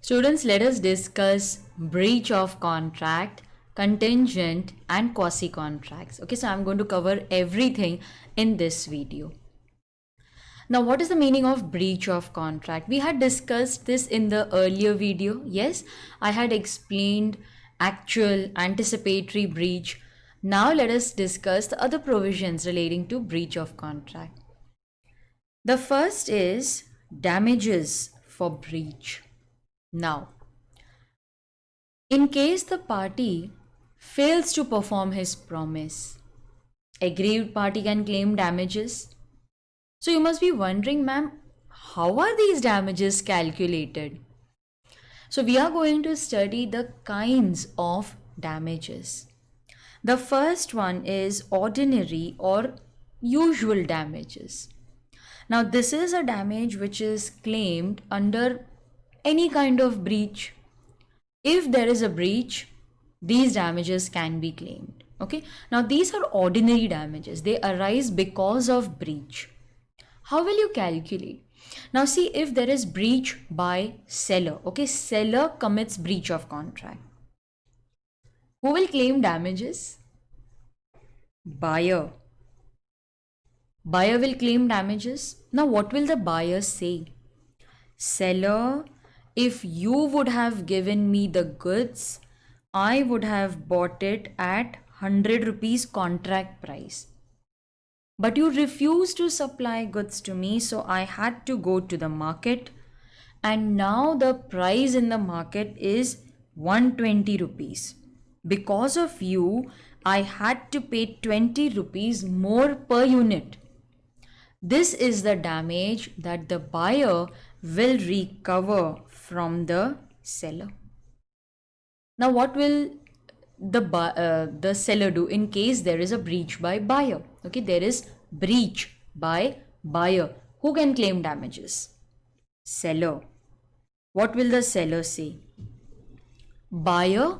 Students, let us discuss breach of contract, contingent, and quasi contracts. Okay, so I'm going to cover everything in this video. Now, what is the meaning of breach of contract? We had discussed this in the earlier video. Yes, I had explained actual anticipatory breach. Now, let us discuss the other provisions relating to breach of contract. The first is damages for breach. Now, in case the party fails to perform his promise, aggrieved party can claim damages. So you must be wondering, ma'am, how are these damages calculated? So we are going to study the kinds of damages. The first one is ordinary or usual damages. Now, this is a damage which is claimed under any kind of breach. If there is a breach, these damages can be claimed. Okay, now these are ordinary damages, they arise because of breach. How will you calculate? Now, see, if there is breach by seller, okay, seller commits breach of contract. Who will claim damages? Buyer. Buyer will claim damages. Now, what will the buyer say? Seller, if you would have given me the goods, I would have bought it at 100 rupees contract price. But you refused to supply goods to me, so I had to go to the market, and now the price in the market is 120 rupees. Because of you, I had to pay 20 rupees more per unit. This is the damage that the buyer will recover from the seller. Now, what will the seller do in case there is a breach by buyer? Okay, there is breach by buyer. Who can claim damages? Seller. What will the seller say? Buyer,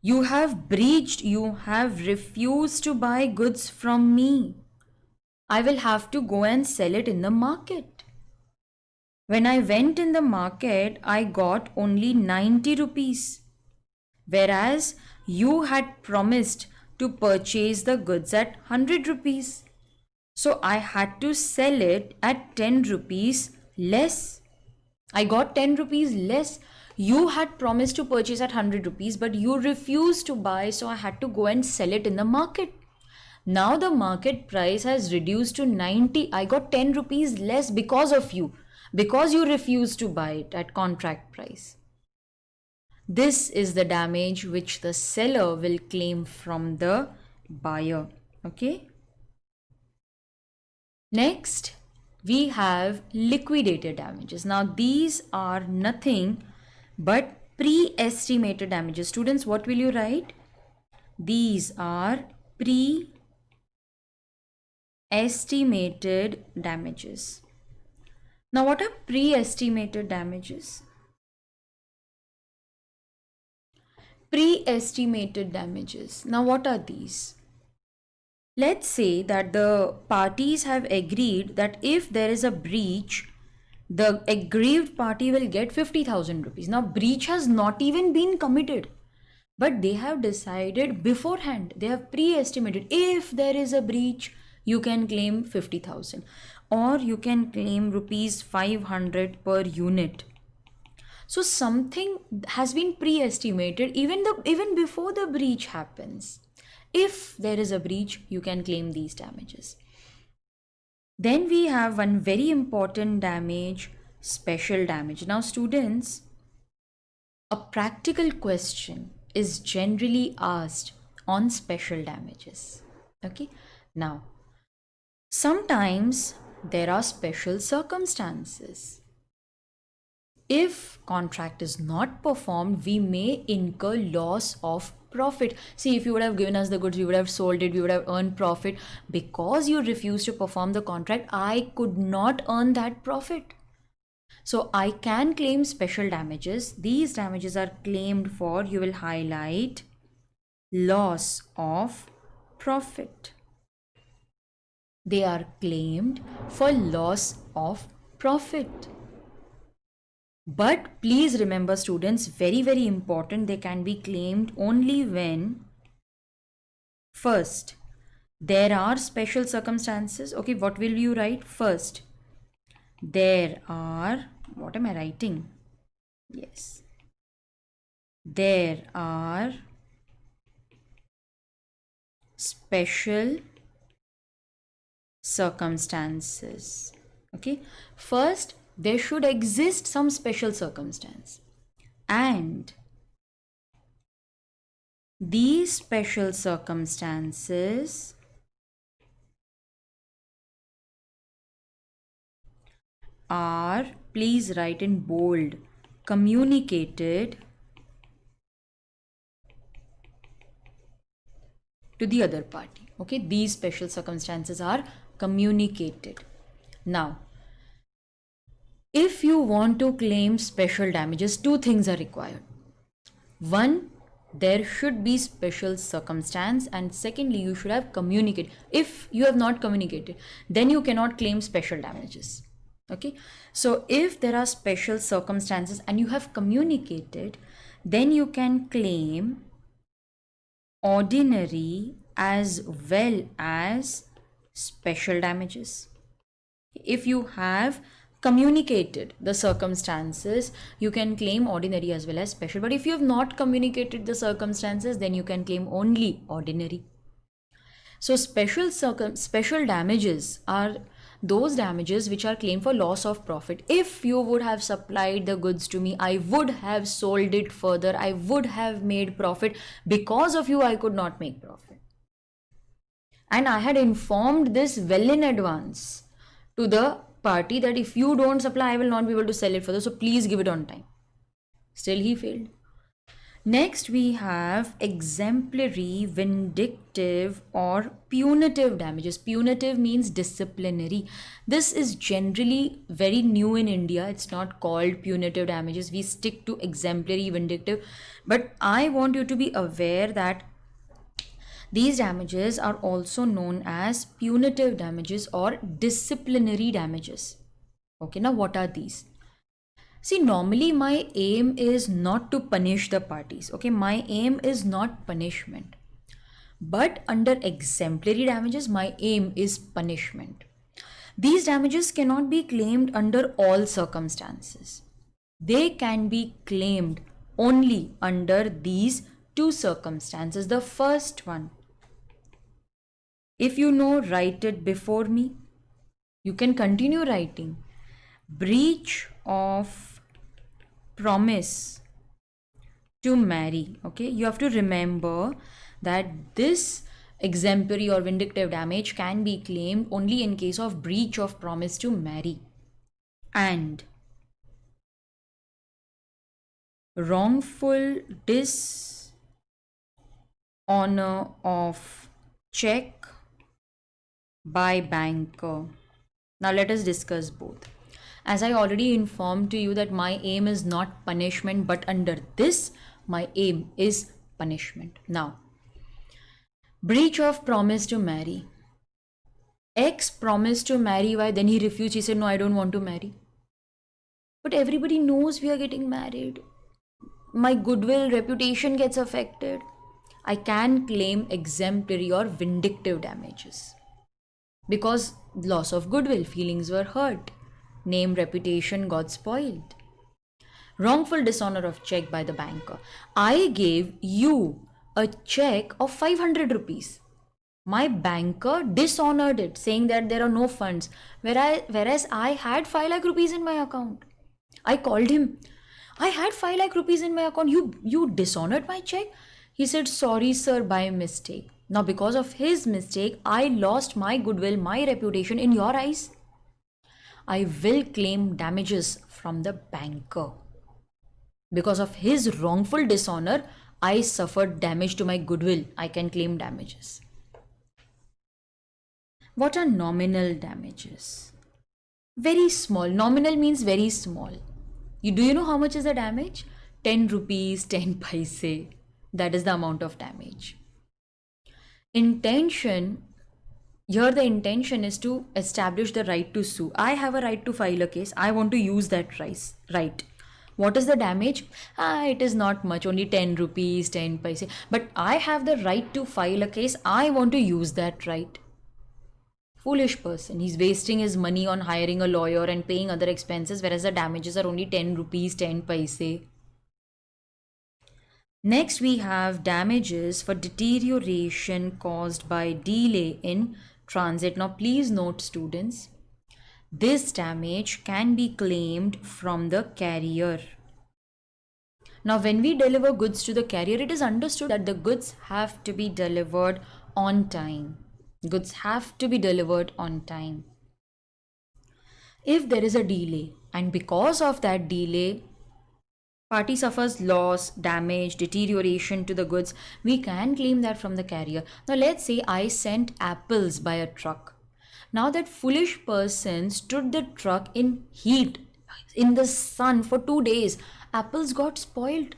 you have breached, you have refused to buy goods from me. I will have to go and sell it in the market. When I went in the market, I got only 90 rupees. Whereas you had promised to purchase the goods at 100 rupees. So I had to sell it at 10 rupees less. I got 10 rupees less. You had promised to purchase at 100 rupees, but you refused to buy, so I had to go and sell it in the market. Now the market price has reduced to 90. I got 10 rupees less because of you, because you refused to buy it at contract price. This is the damage which the seller will claim from the buyer. Okay. Next, we have liquidated damages. Now, these are nothing but pre-estimated damages. Students, what will you write? These are pre-estimated damages. Now, what are pre-estimated damages? Pre-estimated damages. Now, what are these? Let's say that the parties have agreed that if there is a breach, the aggrieved party will get 50,000 rupees. Now, breach has not even been committed, but they have decided beforehand, they have pre-estimated if there is a breach, you can claim 50,000 or you can claim rupees 500 per unit. So something has been pre-estimated even before the breach happens. If there is a breach, you can claim these damages. Then we have one very important damage, special damage. Now, students, a practical question is generally asked on special damages. Okay, now sometimes there are special circumstances. If contract is not performed, we may incur loss of profit. See, if you would have given us the goods, we would have sold it, we would have earned profit. Because you refused to perform the contract, I could not earn that profit. So I can claim special damages. These damages are claimed for, you will highlight, loss of profit. They are claimed for loss of profit. But please remember, students, very, very important, they can be claimed only when, first, there are special circumstances. Okay, what will you write? First, there are, what am I writing? Yes, there are special circumstances. Okay, first, there should exist some special circumstance, and these special circumstances are, please write in bold, communicated to the other party. Okay, these special circumstances are communicated. Now, if you want to claim special damages, two things are required. One, there should be special circumstance, and secondly, you should have communicated. If you have not communicated, then you cannot claim special damages. Okay, so if there are special circumstances and you have communicated, then you can claim ordinary as well as special damages. If you have communicated the circumstances, you can claim ordinary as well as special. But if you have not communicated the circumstances, then you can claim only ordinary. So special damages are those damages which are claimed for loss of profit. If you would have supplied the goods to me, I would have sold it further, I would have made profit. Because of you, I could not make profit. And I had informed this well in advance to the party that if you don't supply, I will not be able to sell it further. So please give it on time. Still, he failed. Next, we have exemplary, vindictive, or punitive damages. Punitive means disciplinary. This is generally very new in India. It's not called punitive damages. We stick to exemplary, vindictive. But I want you to be aware that these damages are also known as punitive damages or disciplinary damages. Okay, now what are these? See, normally my aim is not to punish the parties. Okay, my aim is not punishment. But under exemplary damages, my aim is punishment. These damages cannot be claimed under all circumstances. They can be claimed only under these two circumstances. The first one, if you know, write it before me. You can continue writing. Breach of promise to marry. Okay, you have to remember that this exemplary or vindictive damage can be claimed only in case of breach of promise to marry, and wrongful dishonor of check by banker. Now let us discuss both. As I already informed to you that my aim is not punishment, but under this, my aim is punishment. Now, breach of promise to marry. X promised to marry Y, then he refused. He said, no, I don't want to marry. But everybody knows we are getting married. My goodwill, reputation gets affected. I can claim exemplary or vindictive damages. Because loss of goodwill, feelings were hurt. Name, reputation got spoiled. Wrongful dishonor of check by the banker. I gave you a check of 500 rupees. My banker dishonored it, saying that there are no funds, whereas I had 5 lakh rupees in my account. I called him. I had 5 lakh rupees in my account. You dishonored my check? He said, sorry sir, by mistake. Now because of his mistake, I lost my goodwill, my reputation in your eyes. I will claim damages from the banker. Because of his wrongful dishonor, I suffered damage to my goodwill. I can claim damages. What are nominal damages? Very small. Nominal means very small. Do you know how much is the damage? 10 rupees, 10 paise. That is the amount of damage. Intention. Here the intention is to establish the right to sue. I have a right to file a case. I want to use that right. What is the damage? It is not much, only 10 rupees, 10 paise. But I have the right to file a case. I want to use that right. Foolish person. He's wasting his money on hiring a lawyer and paying other expenses, whereas the damages are only 10 rupees, 10 paise. Next, we have damages for deterioration caused by delay in transit. Now, please note, students, this damage can be claimed from the carrier. Now, when we deliver goods to the carrier, it is understood that the goods have to be delivered on time. Goods have to be delivered on time. If there is a delay, and because of that delay, party suffers loss, damage, deterioration to the goods, we can claim that from the carrier. Now, let's say I sent apples by a truck. Now, that foolish person stood the truck in heat, in the sun for 2 days. Apples got spoiled.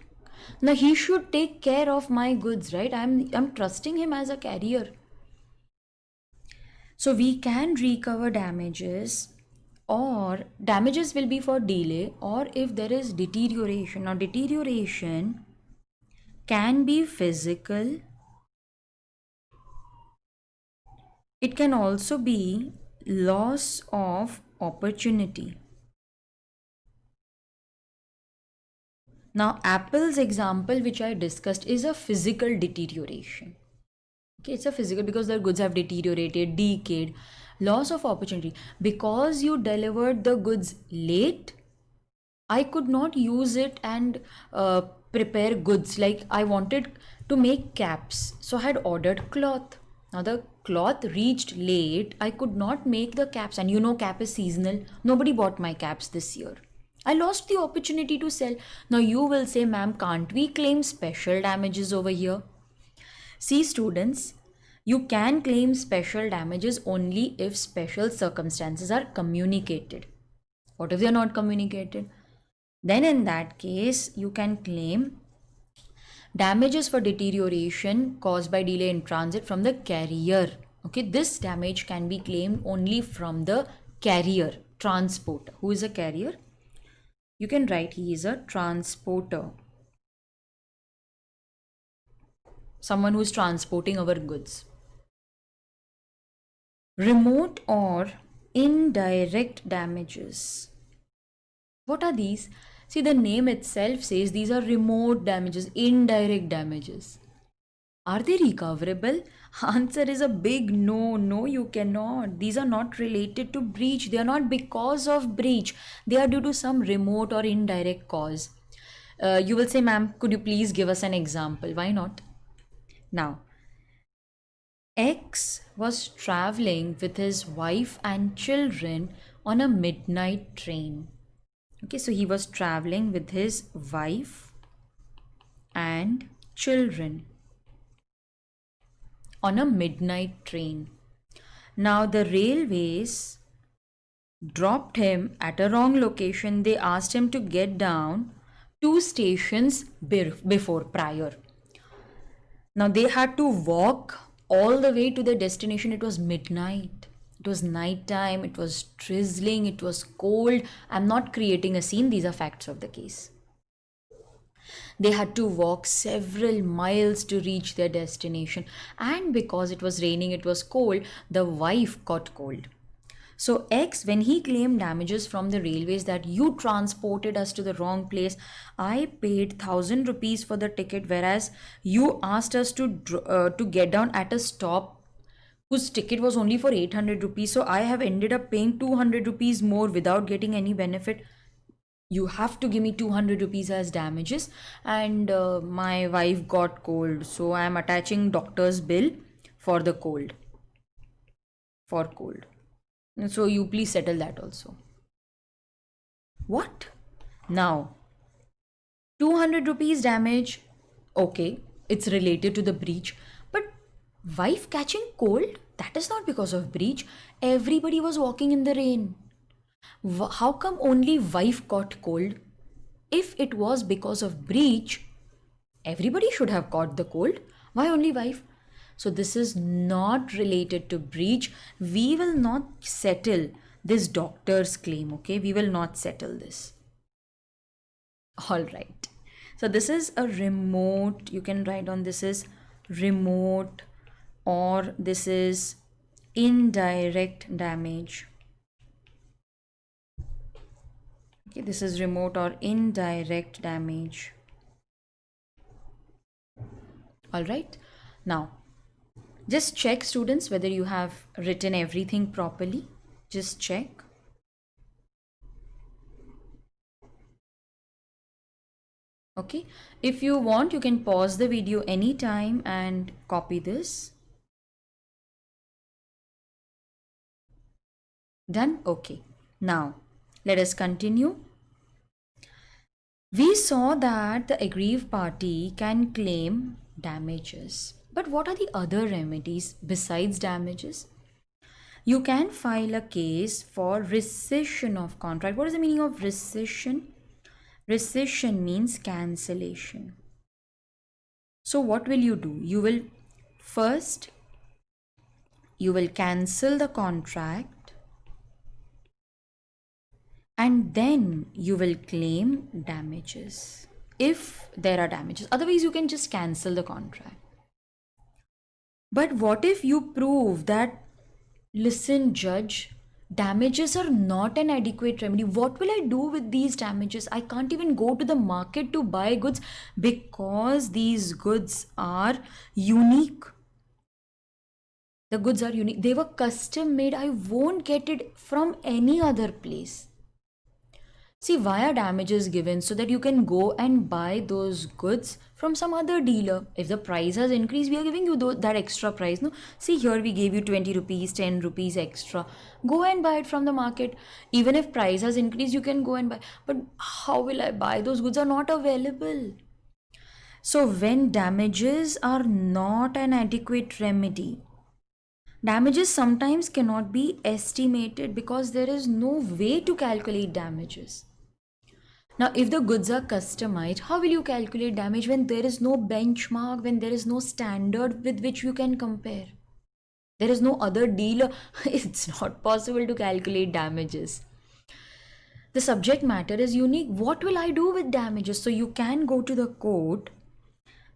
Now, he should take care of my goods, right? I'm trusting him as a carrier. So, we can recover damages, or damages will be for delay, or if there is deterioration. Now, deterioration can be physical, it can also be loss of opportunity. Now, Apple's example, which I discussed, is a physical deterioration. Okay, it's a physical because their goods have deteriorated, decayed. Loss of opportunity. Because you delivered the goods late, I could not use it and prepare goods. Like I wanted to make caps, so I had ordered cloth. Now the cloth reached late. I could not make the caps, and you know, cap is seasonal. Nobody bought my caps this year. I lost the opportunity to sell. Now you will say, ma'am, can't we claim special damages over here? See, students, you can claim special damages only if special circumstances are communicated. What if they are not communicated? Then in that case, you can claim damages for deterioration caused by delay in transit from the carrier. Okay, this damage can be claimed only from the carrier, transporter. Who is a carrier? You can write he is a transporter. Someone who is transporting our goods. Remote or indirect damages. What are these? See, the name itself says these are remote damages, indirect damages. Are they recoverable? Answer is a big no. No, you cannot. These are not related to breach. They are not because of breach. They are due to some remote or indirect cause. You will say, ma'am, could you please give us an example? Why not? Now, X was traveling with his wife and children on a midnight train. Okay, so he was traveling with his wife and children on a midnight train. Now, the railways dropped him at a wrong location. They asked him to get down 2 stations before prior. Now, they had to walk all the way to their destination. It was midnight. It was night time. It was drizzling. It was cold. I'm not creating a scene. These are facts of the case. They had to walk several miles to reach their destination. And because it was raining, it was cold, the wife got cold. So X, when he claimed damages from the railways that you transported us to the wrong place, I paid 1,000 rupees for the ticket, whereas you asked us to get down at a stop whose ticket was only for 800 rupees. So I have ended up paying 200 rupees more without getting any benefit. You have to give me 200 rupees as damages, and my wife got cold, so I am attaching doctor's bill for the cold. For cold. So you please settle that also. What? Now, 200 rupees damage, okay, it's related to the breach, but wife catching cold, that is not because of breach. Everybody was walking in the rain. How come only wife got cold? If it was because of breach, everybody should have caught the cold. Why only wife? So this is not related to breach. We will not settle this doctor's claim, okay? We will not settle this. All right. So this is a remote. You can write on this is remote, or this is indirect damage. Okay, this is remote or indirect damage. All right. Now, just check, students, whether you have written everything properly. Just check. Okay. If you want, you can pause the video anytime and copy this. Done? Okay. Now, let us continue. We saw that the aggrieved party can claim damages. But what are the other remedies besides damages? You can file a case for rescission of contract. What is the meaning of rescission? Rescission means cancellation. So what will you do? You will first cancel the contract, and then you will claim damages if there are damages. Otherwise, you can just cancel the contract. But what if you prove that, listen, judge, damages are not an adequate remedy? What will I do with these damages? I can't even go to the market to buy goods because these goods are unique. The goods are unique. They were custom made. I won't get it from any other place. See, why are damages given? So that you can go and buy those goods from some other dealer. If the price has increased, we are giving you that extra price. No, see, here we gave you 20 rupees, 10 rupees extra. Go and buy it from the market. Even if price has increased, you can go and buy. But how will I buy? Those goods are not available. So when damages are not an adequate remedy, damages sometimes cannot be estimated because there is no way to calculate damages. Now, if the goods are customized, how will you calculate damage when there is no benchmark, when there is no standard with which you can compare? There is no other dealer. It's not possible to calculate damages. The subject matter is unique. What will I do with damages? So you can go to the court.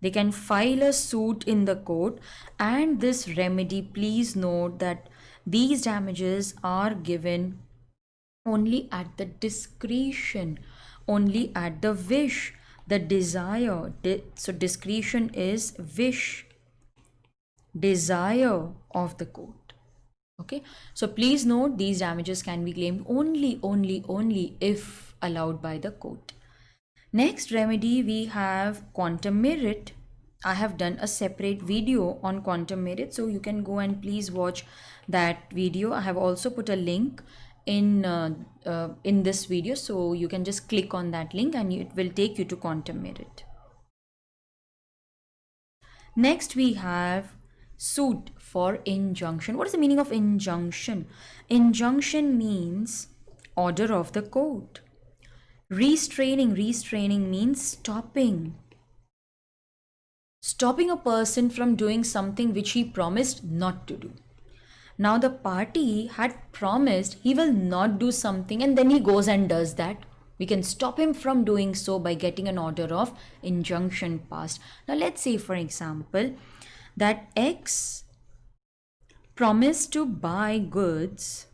They can file a suit in the court, and this remedy, please note that these damages are given only at the discretion, only at the wish, the desire. So discretion is wish, desire of the court. Okay, so please note these damages can be claimed only if allowed by the court. Next remedy, we have quantum merit. I have done a separate video on quantum merit, so you can go and please watch that video. I have also put a link in this video, so you can just click on that link and it will take you to quantum merit. Next, we have suit for injunction. What is the meaning of injunction? Injunction means order of the court. Restraining means stopping a person from doing something which he promised not to do. Now the party had promised he will not do something, and then he goes and does that. We can stop him from doing so by getting an order of injunction passed. Now let's say, for example, that X promised to buy goods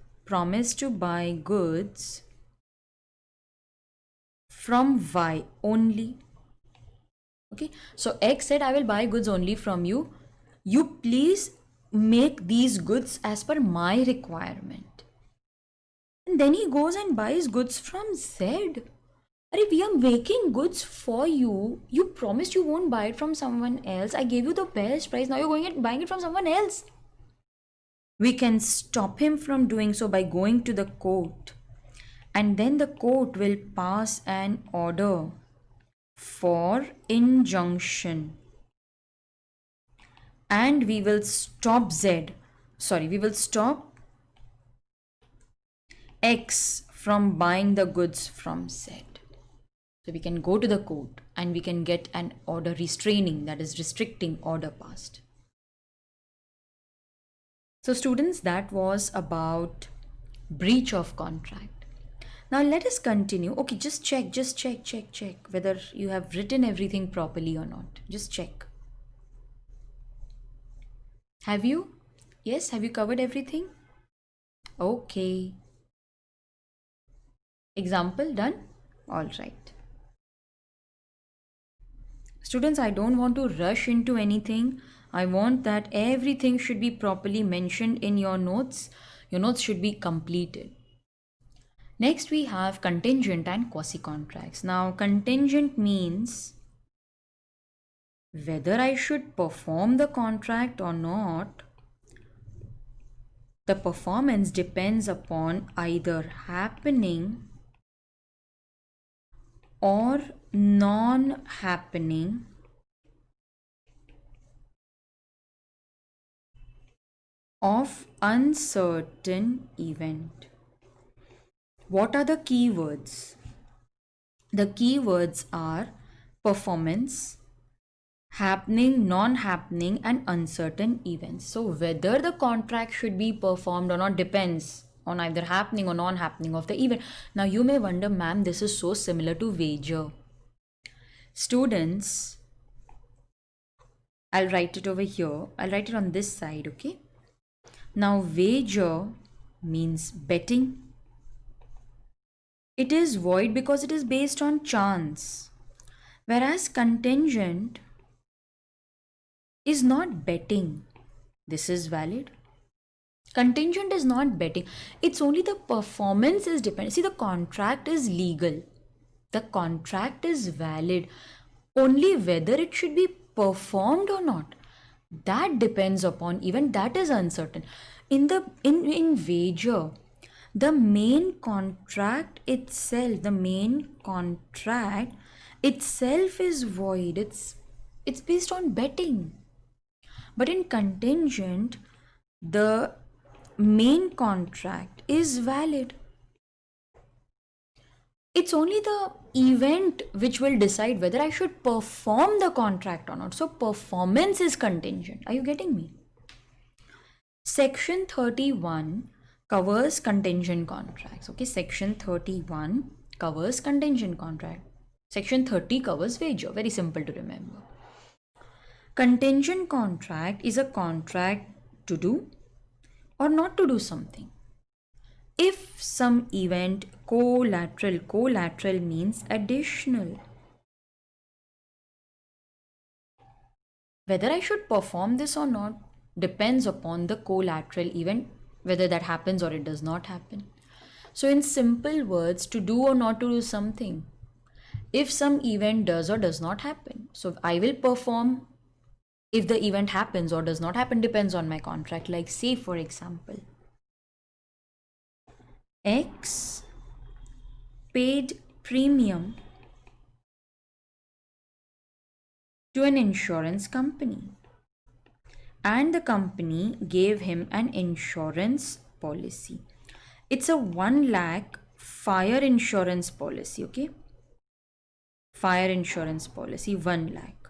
from Y only. Okay, so X said, I will buy goods only from you. You please make these goods as per my requirement. And then he goes and buys goods from Z. If we are making goods for you, you promised you won't buy it from someone else. I gave you the best price. Now you're going and buying it from someone else. We can stop him from doing so by going to the court, and then the court will pass an order for injunction, and we will stop X from buying the goods from Z. So we can go to the court and we can get an order restraining, that is restricting order passed. So students, that was about breach of contract. Now let us continue. Okay, just check whether you have written everything properly or not. Just check. Have you? Yes, have you covered everything? Okay. Example done? All right. Students, I don't want to rush into anything. I want that everything should be properly mentioned in your notes. Your notes should be completed. Next, we have contingent and quasi contracts. Now, contingent means whether I should perform the contract or not. The performance depends upon either happening or non happening of uncertain event. What are the keywords? The keywords are performance, happening, non happening, and uncertain events. So, whether the contract should be performed or not depends on either happening or non happening of the event. Now, you may wonder, ma'am, this is so similar to wager. Students, I'll write it over here. I'll write it on this side, okay? Now, wager means betting. It is void because it is based on chance. Whereas contingent is not betting. This is valid. Contingent is not betting. It's only the performance is dependent. See, the contract is legal. The contract is valid. Only whether it should be performed or not, that depends upon even that is uncertain. In wager, the main contract itself is void. It's based on betting. But in contingent, the main contract is valid. It's only the event which will decide whether I should perform the contract or not. So performance is contingent. Are you getting me? Section 31 covers contingent contracts. Okay, section 31 covers contingent contract. Section 30 covers wager. Very simple to remember. Contingent contract is a contract to do or not to do something. If some event collateral means additional. Whether I should perform this or not depends upon the collateral event, whether that happens or it does not happen. So in simple words, to do or not to do something. If some event does or does not happen. So I will perform if the event happens or does not happen depends on my contract. Like say for example, X paid premium to an insurance company and the company gave him an insurance policy. It's a 1 lakh fire insurance policy, okay? Fire insurance policy 1 lakh.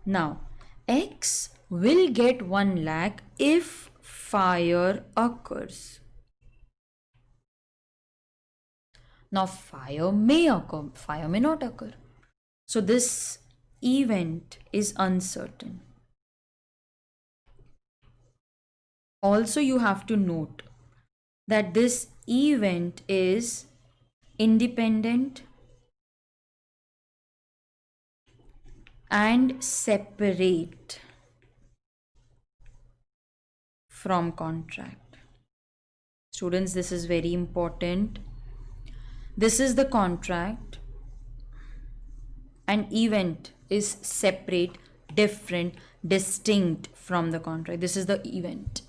Now, X will get 1 lakh if fire occurs. Now, fire may occur, fire may not occur. So, this event is uncertain. Also, you have to note that this event is independent and separate from contract. Students, this is very important. This is the contract. An event is separate, different, distinct from the contract. This is the event.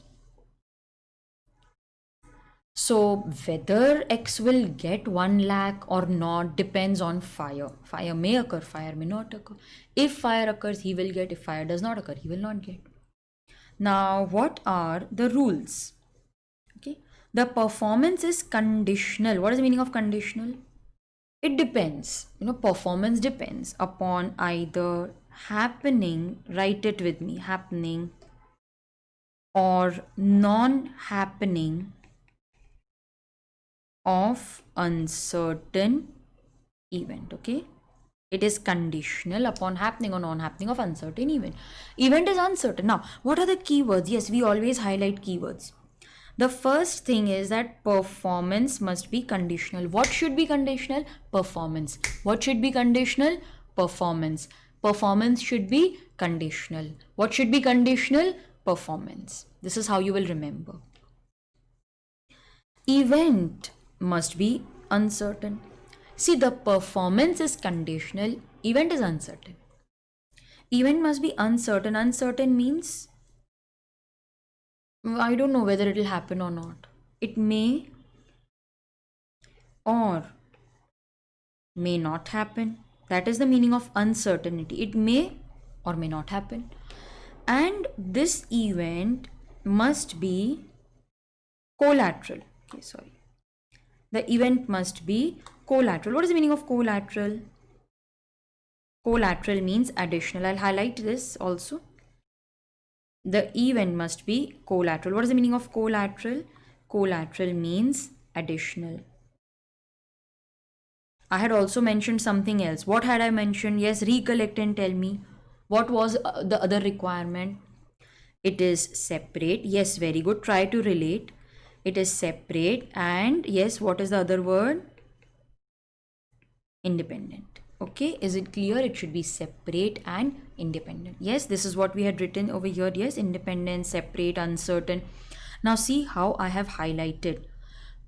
So whether X will get 1 lakh or not depends on fire. Fire may occur, fire may not occur. If fire occurs, he will get. If fire does not occur, he will not get. Now, what are the rules? Okay, the performance is conditional. What is the meaning of conditional? It depends. Performance depends upon either happening, write it with me, happening, or non-happening of uncertain event. Okay, it is conditional upon happening or non-happening of uncertain event. Event is uncertain. Now, what are the keywords? Yes, we always highlight keywords. The first thing is that performance must be conditional. What should be conditional? Performance. What should be conditional? Performance. Performance should be conditional. What should be conditional? Performance. This is how you will remember. Event must be uncertain. See, the performance is conditional, event is uncertain. Event must be uncertain. Uncertain means I don't know whether it will happen or not. It may or may not happen. That is the meaning of uncertainty. It may or may not happen. And this event must be collateral. Okay, sorry. The event must be collateral. What is the meaning of collateral? Collateral means additional. I'll highlight this also. The event must be collateral. What is the meaning of collateral? Collateral means additional. I had also mentioned something else. What had I mentioned? Yes, recollect and tell me. What was the other requirement? It is separate. Yes, very good. Try to relate. It is separate. And yes, what is the other word? Independent. Okay, is it clear? It should be separate and independent. Yes, this is what we had written over here. Yes, independent, separate, uncertain. Now see how I have highlighted.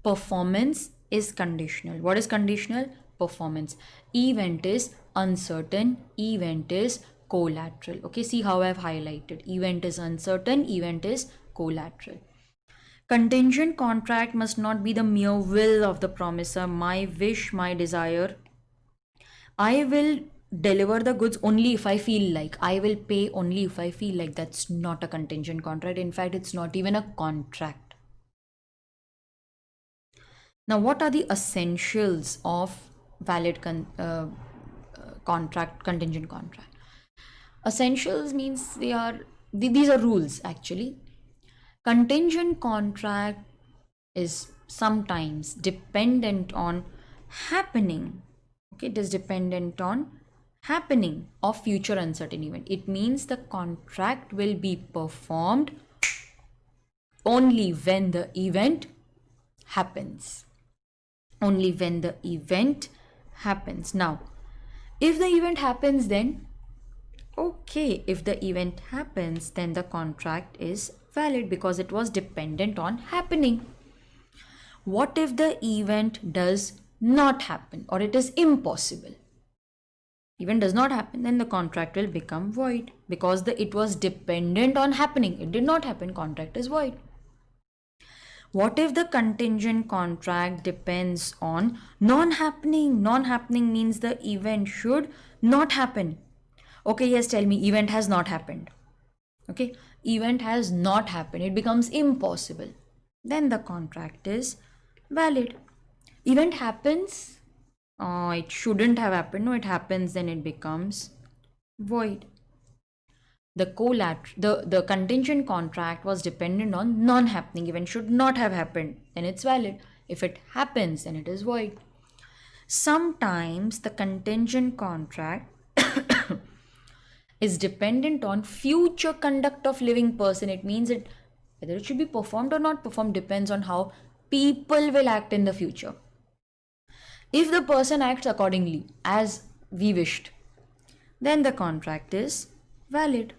Performance is conditional. What is conditional? Performance. Event is uncertain. Event is collateral. Okay, see how I have highlighted. Event is uncertain. Event is collateral. Contingent contract must not be the mere will of the promiser, my wish, my desire. I will deliver the goods only if I feel like. I will pay only if I feel like. That's not a contingent contract. In fact, it's not even a contract. Now, what are the essentials of valid contract, contingent contract? Essentials means these are rules actually. Contingent contract is sometimes dependent on happening. Okay, it is dependent on happening of future uncertain event. It means the contract will be performed only when the event happens. Only when the event happens. Now, if the event happens, then okay, if the event happens, then the contract is valid because it was dependent on happening. What if the event does not happen or it is impossible? Event does not happen, then the contract will become void because it was dependent on happening. It did not happen, contract is void. What if the contingent contract depends on non-happening? Non-happening means the event should not happen. Okay, yes, tell me, event has not happened. Okay, event has not happened. It becomes impossible. Then the contract is valid. Event happens. It shouldn't have happened. No, it happens, then it becomes void. The contingent contract was dependent on non-happening. Event should not have happened, then it's valid. If it happens, then it is void. Sometimes the contingent contract is dependent on future conduct of living person. It means whether it should be performed or not performed depends on how people will act in the future. If the person acts accordingly as we wished, then the contract is valid.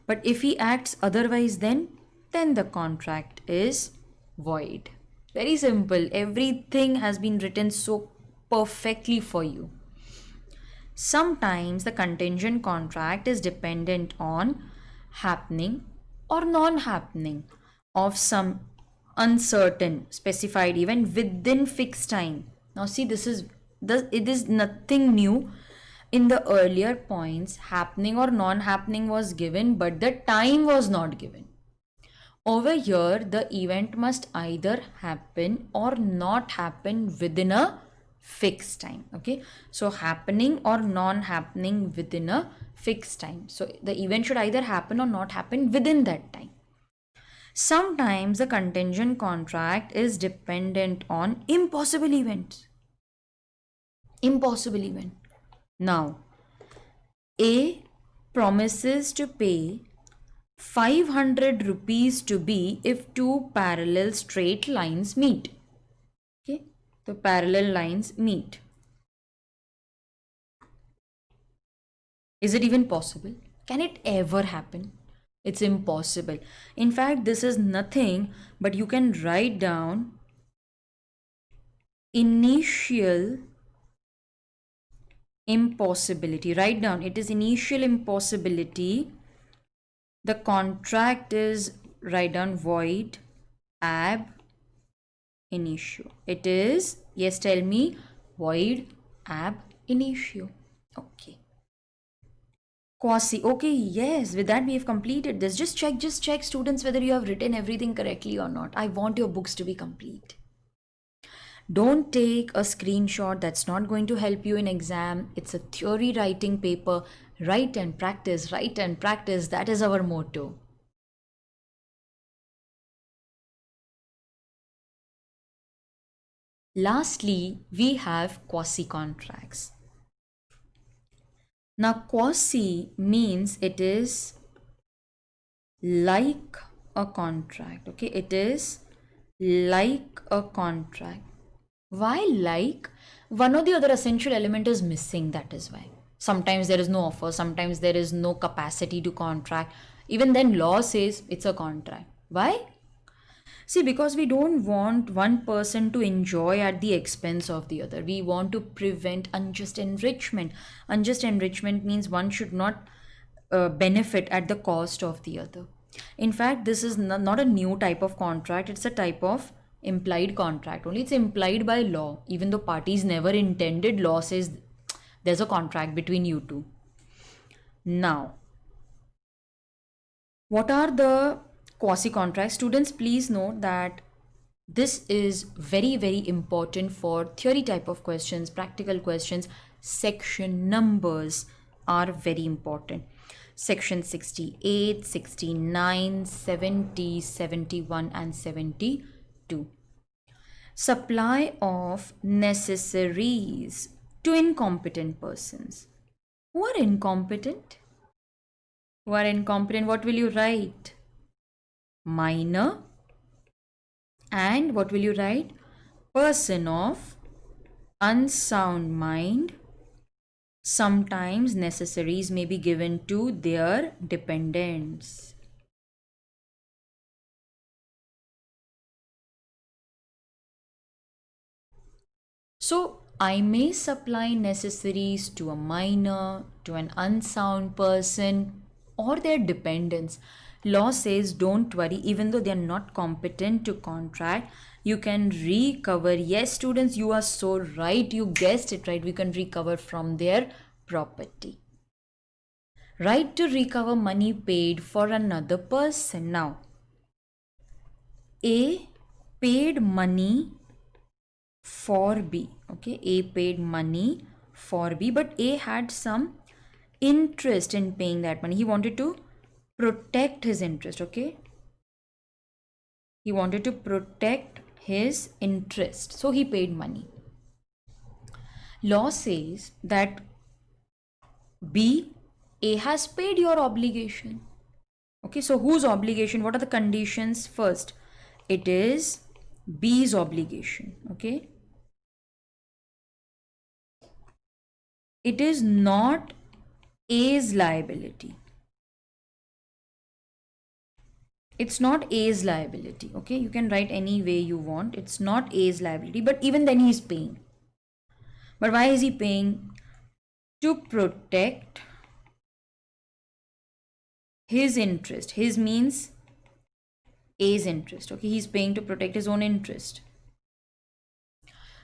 But if he acts otherwise, then the contract is void. Very simple. Everything has been written so perfectly for you. Sometimes the contingent contract is dependent on happening or non-happening of some uncertain specified event within fixed time. Now see, it is nothing new. In the earlier points, happening or non-happening was given, but the time was not given. Over here, the event must either happen or not happen within a fixed time. Okay, so happening or non-happening within a fixed time. So the event should either happen or not happen within that time. Sometimes the contingent contract is dependent on impossible events. Impossible event. Now, A promises to pay 500 rupees to B if two parallel straight lines meet. Okay, the parallel lines meet. Is it even possible? Can it ever happen? It's impossible. In fact, this is nothing but you can write down initial impossibility. Write down it is initial impossibility. The contract is, write down, void ab initio. It is, yes, tell me, void ab initio. Okay. Quasi. Okay, yes, with that we have completed this. Just check students whether you have written everything correctly or not. I want your books to be complete. Don't take a screenshot, that's not going to help you in exam. It's a theory writing paper. Write and practice, write and practice. That is our motto. Lastly, we have quasi contracts. Now, quasi means it is like a contract. Okay, it is like a contract. Why like? One or the other essential element is missing, that is why. Sometimes there is no offer, sometimes there is no capacity to contract. Even then, law says it's a contract. Why? See, because we don't want one person to enjoy at the expense of the other. We want to prevent unjust enrichment. Unjust enrichment means one should not benefit at the cost of the other. In fact, this is not a new type of contract, it's a type of implied contract. Only it's implied by law. Even though parties never intended, law says there's a contract between you two. Now, what are the quasi contracts? Students, please note that this is very important for theory type of questions, practical questions. Section numbers are very important. Section 68, 69, 70, 71 and 72. Supply of necessaries to incompetent persons. Who are incompetent? Who are incompetent, what will you write? Minor. And what will you write? Person of unsound mind. Sometimes necessaries may be given to their dependents. So, I may supply necessaries to a minor, to an unsound person, or their dependents. Law says don't worry, even though they are not competent to contract, you can recover. Yes, students, you are so right. You guessed it right. We can recover from their property. Right to recover money paid for another person. Now, A paid money for B. Okay, A paid money for B, but A had some interest in paying that money. He wanted to protect his interest. Okay, he wanted to protect his interest, so he paid money. Law says that B, A has paid your obligation. Okay, so whose obligation? What are the conditions? First, it is B's obligation. Okay, it is not A's liability. It's not A's liability. Okay, you can write any way you want. It's not A's liability, but even then he's paying. But why is he paying? To protect his interest. His means A's interest. Okay, he's paying to protect his own interest.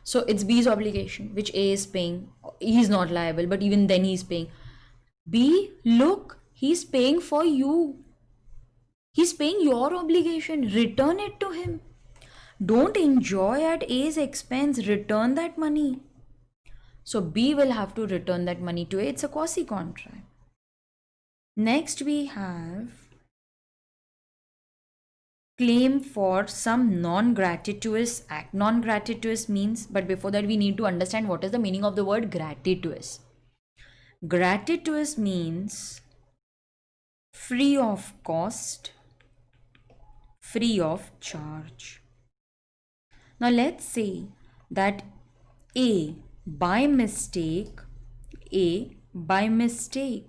So it's B's obligation, which A is paying. He's not liable, but even then he's paying. B, look, he's paying for you. He's paying your obligation. Return it to him. Don't enjoy at A's expense. Return that money. So B will have to return that money to A. It's a quasi contract. Next we have claim for some non-gratuitous act. Non-gratuitous means, but before that we need to understand what is the meaning of the word gratuitous. Gratuitous means free of cost, free of charge. Now let's say that A by mistake, A by mistake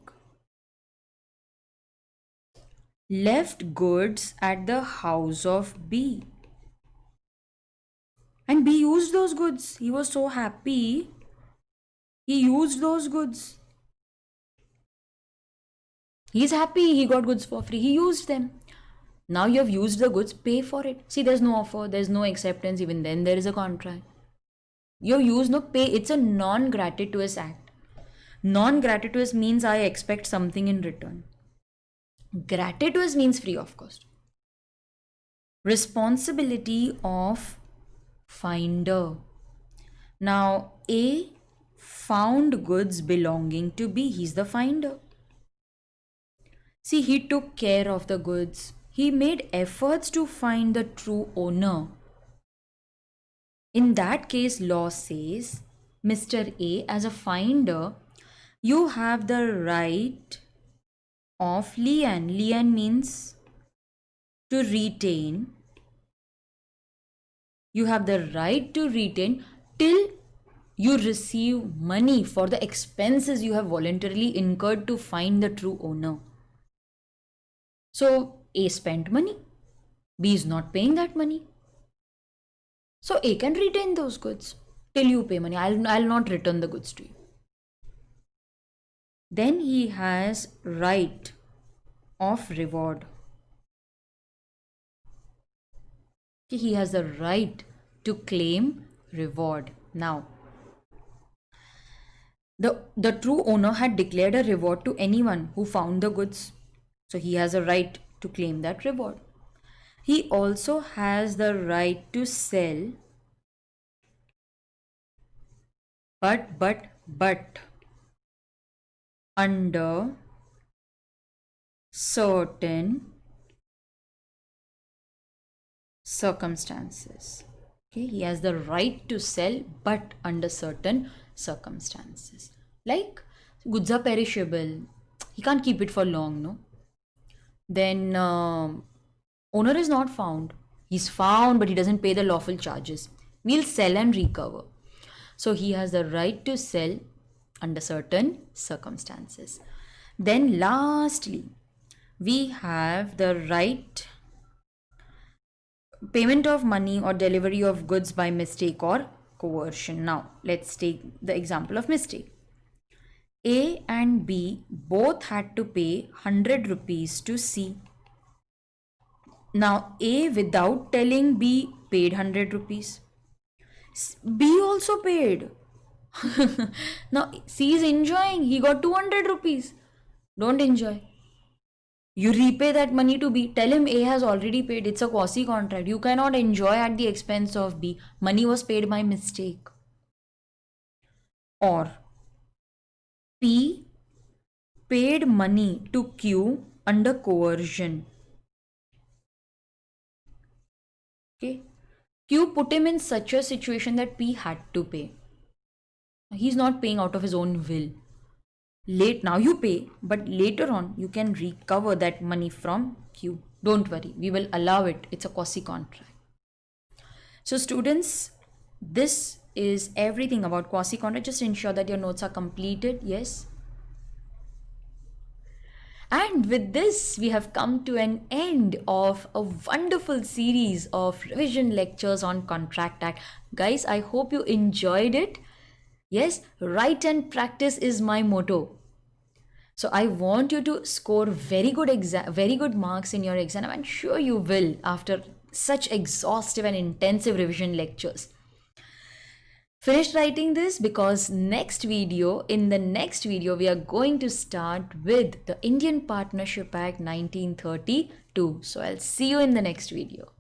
left goods at the house of B. And B used those goods. He was so happy. He used those goods. He's happy he got goods for free. He used them. Now you have used the goods, pay for it. See, there's no offer, there's no acceptance, even then there is a contract. You use no pay. It's a non-gratuitous act. Non-gratuitous means I expect something in return. Gratuitous means free of cost. Responsibility of finder. Now A found goods belonging to B. He's the finder. See, he took care of the goods. He made efforts to find the true owner. In that case, law says, Mr. A, as a finder, you have the right of lien. Lien means to retain. You have the right to retain till you receive money for the expenses you have voluntarily incurred to find the true owner. So A spent money, B is not paying that money. So A can retain those goods till you pay money. I'll not return the goods to you. Then he has right of reward. He has the right to claim reward. Now, the true owner had declared a reward to anyone who found the goods. So he has a right to claim that reward. He also has the right to sell, but under certain circumstances. Okay, he has the right to sell, but under certain circumstances. Like goods are perishable, he can't keep it for long, no? Then owner is not found. He's found, but he doesn't pay the lawful charges. We'll sell and recover. So he has the right to sell under certain circumstances. Then lastly, we have the right payment of money or delivery of goods by mistake or coercion. Now let's take the example of mistake. A and B both had to pay 100 rupees to C. Now A, without telling B, paid 100 rupees. B also paid. Now C is enjoying. He got 200 rupees. Don't enjoy. You repay that money to B. Tell him A has already paid. It's a quasi contract. You cannot enjoy at the expense of B. Money was paid by mistake. Or P paid money to Q under coercion. Okay. Q put him in such a situation that P had to pay. He's not paying out of his own will. Now you pay, but later on you can recover that money from Q. Don't worry, we will allow it. It's a quasi contract. So students, this is everything about quasi contract. Just ensure that your notes are completed. Yes. And with this, we have come to an end of a wonderful series of revision lectures on Contract Act. Guys, I hope you enjoyed it. Yes, write and practice is my motto. So I want you to score very good marks in your exam. I'm sure you will after such exhaustive and intensive revision lectures. Finished writing this because in the next video, we are going to start with the Indian Partnership Act 1932. So I'll see you in the next video.